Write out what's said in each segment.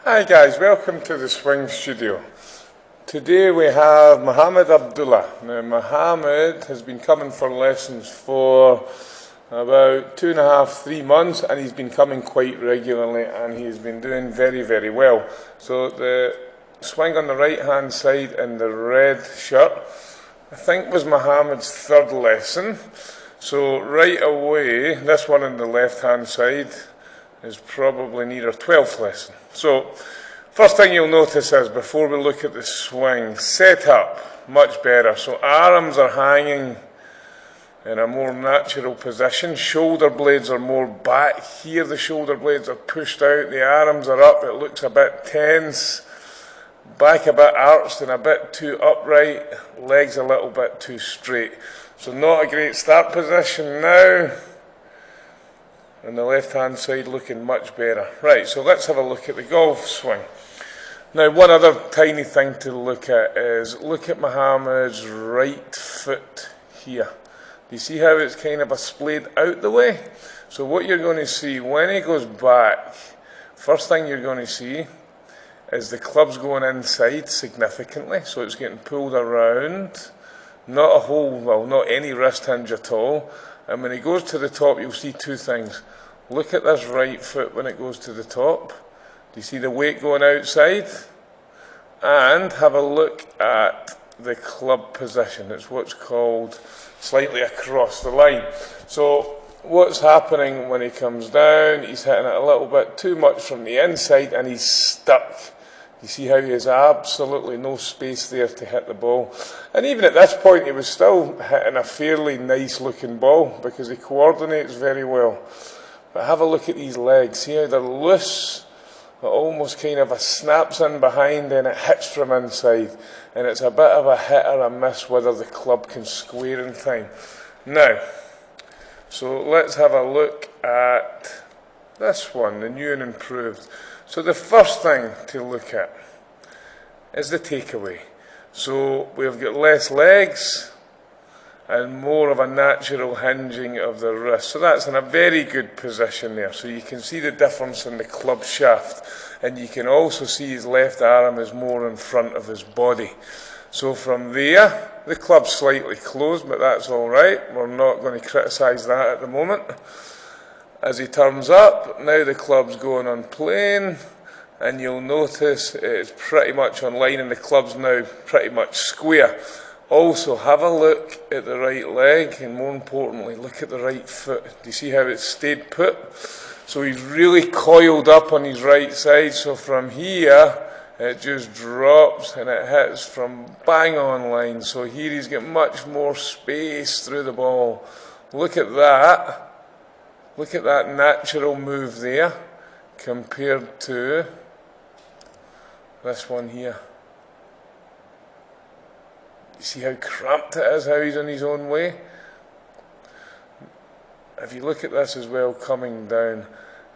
Hi guys, welcome to the Swing Studio. Today we have Mohammed Abdulla. Now Mohammed has been coming for lessons for about 2.5, 3 months, and he's been coming quite regularly and he's been doing very well. So the swing on the right hand side in the red shirt, I think was Mohammed's third lesson. So right away, this one on the left hand side is probably near a 12th lesson. So, first thing you'll notice is, before we look at the swing, set up much better. So arms are hanging in a more natural position. Shoulder blades are more back. Here the shoulder blades are pushed out, the arms are up, it looks a bit tense. Back a bit arched and a bit too upright, legs a little bit too straight. So not a great start position now. And the left hand side looking much better. Right, so let's have a look at the golf swing. Now one other tiny thing to look at is, look at Mohammed's right foot here. Do you see how it's kind of splayed out the way? So what you're going to see when he goes back, first thing you're going to see is the club's going inside significantly, so it's getting pulled around. Not a whole, well, not any wrist hinge at all. And when he goes to the top, you'll see two things. Look at this right foot when it goes to the top. Do you see the weight going outside? And have a look at the club position. It's what's called slightly across the line. So what's happening when he comes down, he's hitting it a little bit too much from the inside and he's stuck. You see how he has absolutely no space there to hit the ball. And even at this point, he was still hitting a fairly nice looking ball because he coordinates very well. But have a look at these legs. See how they're loose? It almost kind of snaps in behind and it hits from inside. And it's a bit of a hit or a miss whether the club can square in time. Now, so let's have a look at this one, the new and improved. So the first thing to look at is the takeaway. So we've got less legs and more of a natural hinging of the wrist. So that's in a very good position there. So you can see the difference in the club shaft, and you can also see his left arm is more in front of his body. So from there, the club's slightly closed, but that's all right. We're not going to criticise that at the moment. As he turns up, now the club's going on plane, and you'll notice it's pretty much on line and the club's now pretty much square. Also, have a look at the right leg, and more importantly, look at the right foot. Do you see how it's stayed put? So he's really coiled up on his right side, so from here, it just drops and it hits from bang on line. So here he's got much more space through the ball. Look at that. Look at that natural move there compared to this one here. You see how cramped it is, how he's on his own way? If you look at this as well coming down,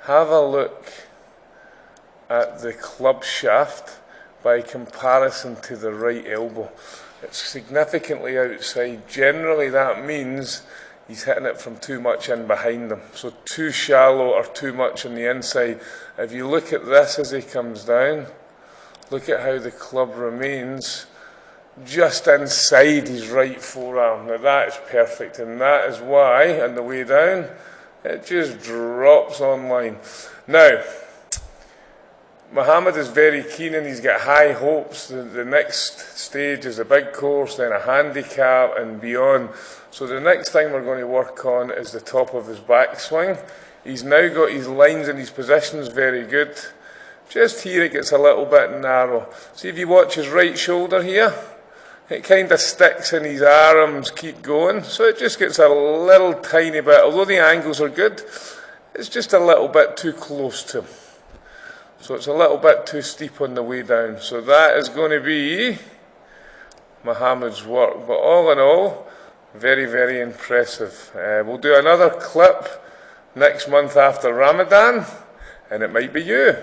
have a look at the club shaft by comparison to the right elbow. It's significantly outside. Generally that means he's hitting it from too much in behind him. So too shallow or too much on the inside. If you look at this as he comes down, look at how the club remains just inside his right forearm. Now that is perfect, and that is why on the way down it just drops on line. Now, Mohammed is very keen and he's got high hopes. The next stage is a big course, then a handicap and beyond. So the next thing we're going to work on is the top of his backswing. He's now got his lines and his positions very good. Just here it gets a little bit narrow. See, if you watch his right shoulder here, it kind of sticks and his arms keep going. So it just gets a little tiny bit, although the angles are good, it's just a little bit too close to him. So it's a little bit too steep on the way down. So that is going to be Mohammed's work. But all in all, very impressive. We'll do another clip next month after Ramadan, and it might be you.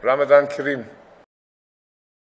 Ramadan Kareem.